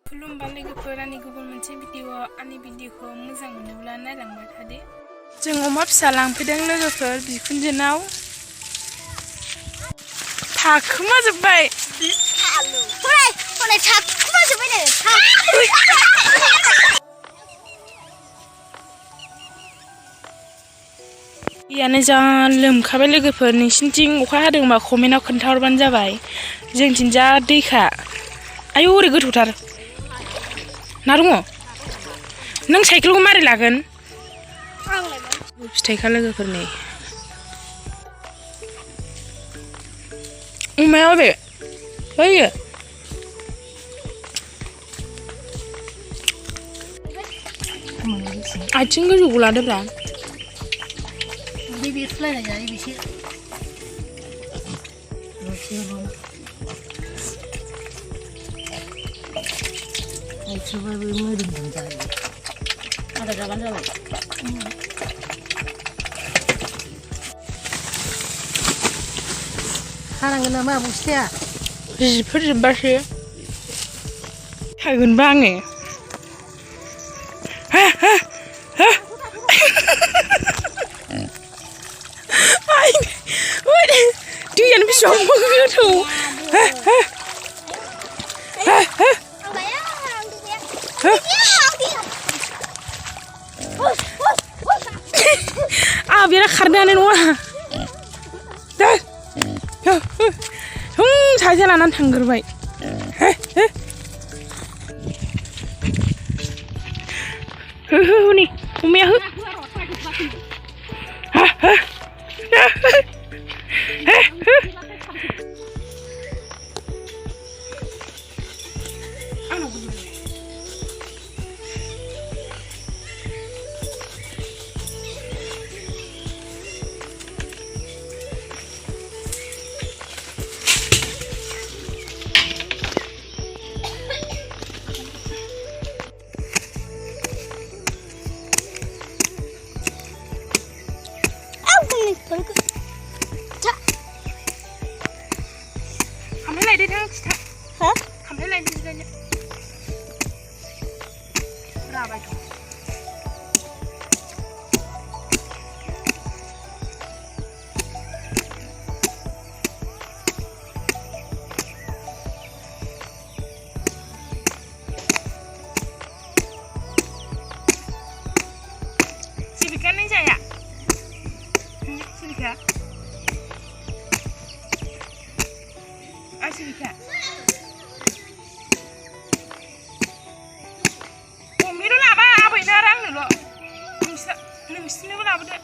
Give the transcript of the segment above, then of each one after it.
खुलुमबाय लोगोफोर आंनि गुबुन मोनसे भिडिअखौ मोजां मोनोब्ला नायलांबाय थादो। जों अमा फिसा लांफैदों लोगोफोर बिखुनजोनाव। थाखोमाजोब्बाय। दैयानो जा लोमखाबाय लोगोफोर। नोंसिनिथिं अखा हादोंबा कमेन्टआव खोन्थाहरबानो जाबाय। जोंथिं जा दैखा। आयौ ओरै गोथौथार। ना दङ? नों साइकेलखौ मारै लागोन? फिथाइखा लोगोफोर नै। अमाया अबे? बैयो। आथिं गोजौखौ लादोब्रा। Ada jalan jalan. Sekarang kenapa bosnya? Perjebasi. Hagun banget. Dia yang bisa ngomong tu. Biar karena nua. Dah. Saya jalanan tanggerbai. Ni, umi aku. Kamu lagi di tengah kita? Hah? Kamu lagi di tengah? Berapa itu? Sibika nih saya. Sibika. Sibika. Umi lu apa? Apa ini orang dulu? Mesti lu apa deh?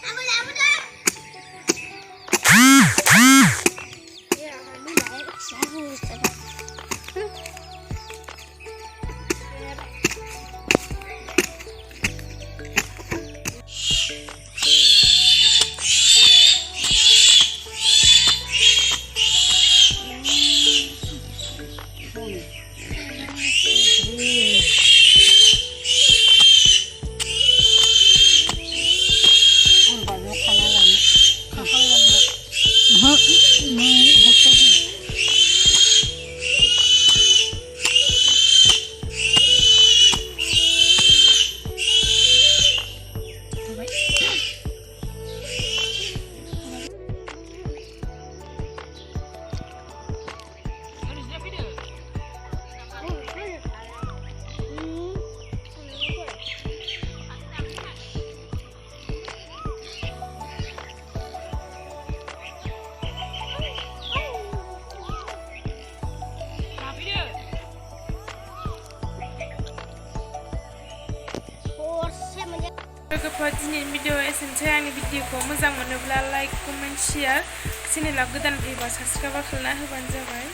Apa deh? Ya, lu baik sih. Logoफोर दिनैनि video एसेनोसै। आंनि भिडिअखौ मोजां मोनोब्ला like, comment, share, चेनेलाव गोदान फैबा subscribe खालामना होबानो जाबाय।